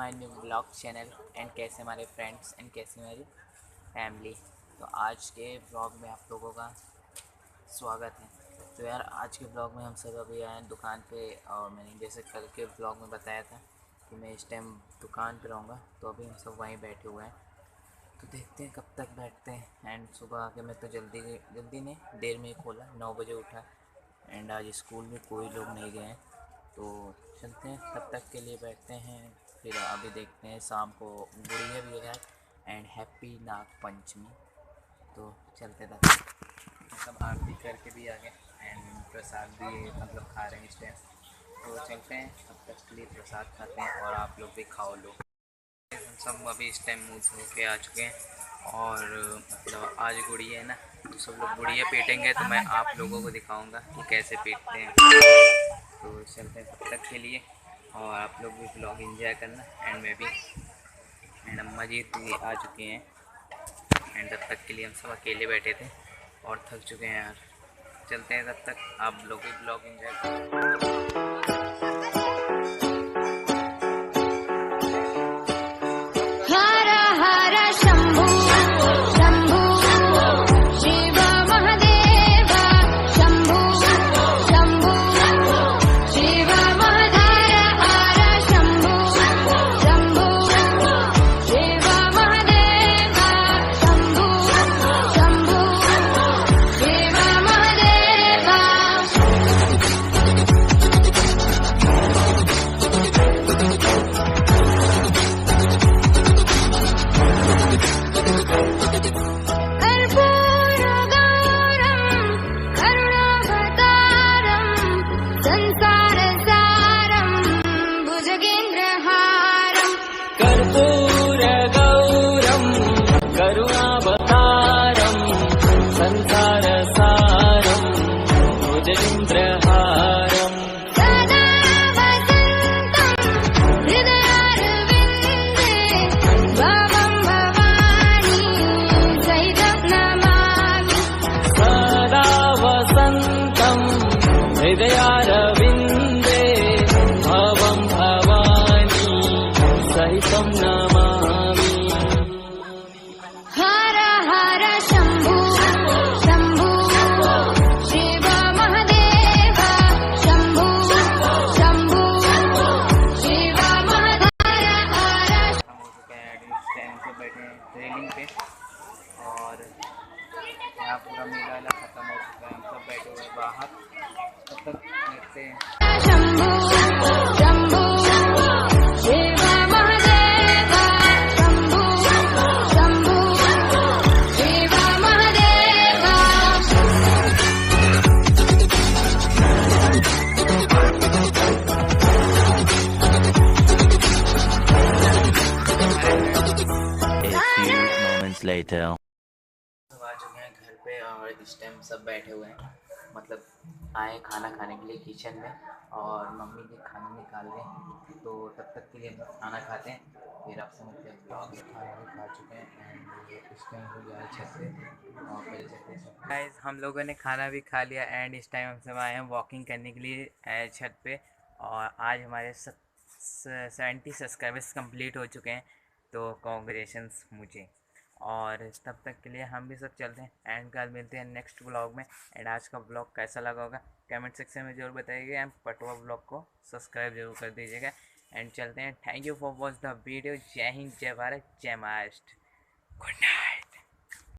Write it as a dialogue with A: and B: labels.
A: My new blog channel and कैसे हमारे friends and कैसे मेरी फैमिली। तो आज के ब्लॉग में आप लोगों का स्वागत है। तो यार आज के ब्लॉग में हम सब अभी आए हैं दुकान पे और मैंने जैसे कल के ब्लॉग में बताया था कि मैं इस टाइम दुकान पे रहूँगा, तो अभी हम सब वहीं बैठे हुए हैं। तो देखते हैं कब तक बैठते हैं। एंड सुबह आके मैं तो जल्दी नहीं देर में ही खोला, 9 बजे उठा एंड आज स्कूल में कोई लोग नहीं गए हैं, तो चलते हैं तब तक के लिए बैठते हैं। फिर अभी देखते हैं शाम को गुड़िया भी है एंड हैप्पी नाग पंचमी। तो चलते तक सब आरती करके भी आ गए एंड प्रसाद भी मतलब खा रहे हैं इस टाइम। तो चलते हैं तब तक के लिए प्रसाद खाते हैं और आप लोग भी खाओ लो। हम सब अभी इस टाइम मुँह धो के आ चुके हैं और मतलब आज गुड़िया है ना, तो सब लोग गुड़िया पीटेंगे तो मैं आप लोगों को दिखाऊंगा कि कैसे पीटते हैं। तो चलते हैं तब तक के लिए और आप लोग भी ब्लॉग एंजॉय करना एंड मैं भी। एंड अम्मा जी आ चुके हैं एंड तब तक के लिए हम सब अकेले बैठे थे और थक चुके हैं यार। चलते हैं तब तक आप लोग भी ब्लॉग एंजॉय करें।
B: हृदयारविन्दे भवं भवानी सहितं नमामि।
C: हर हर शम्भो शम्भो शिव महादेव शम्भो शम्भो शिव महादेव।
A: हम हो चुके हैं इस टाइम से बैठे हैं रेलिंग पे और यहाँ पूरा मेला खत्म हो चुका है। हम सब बैठे हुए हैं बाहर, तब तक देखते हैं।
C: Shambho Shambho Shiv Mahadev Shambho Shambho Shiv Mahadev.
B: A few moments later.
A: सब आ चुके हैं घर पे और इस टाइम सब बैठे हुए हैं, मतलब आए खाना खाने के लिए किचन में और मम्मी जी खाना निकाल रहे हैं। तो तब तक के लिए हम खाना खाते हैं, फिर आपसे मिलते हैं। ब्लॉग खाना भी खा चुके हैं एंड इस टाइम हो गया है छत पे और पहले छत पे गाइस हम लोगों ने खाना भी खा लिया एंड इस टाइम हम सब आए हैं वॉकिंग करने के लिए छत पे। और आज हमारे 70 सब्सक्राइबर्स कंप्लीट हो चुके हैं, तो कॉन्ग्रेचुलेशंस मुझे। और तब तक के लिए हम भी सब चलते हैं एंड कल मिलते हैं नेक्स्ट ब्लॉग में। एंड आज का ब्लॉग कैसा लगा होगा कमेंट सेक्शन में ज़रूर बताइएगा एंड पटवा ब्लॉग को सब्सक्राइब जरूर कर दीजिएगा। एंड चलते हैं। Thank you for watch the video. जय हिंद, जय भारत, जय महाराष्ट्र। Good night.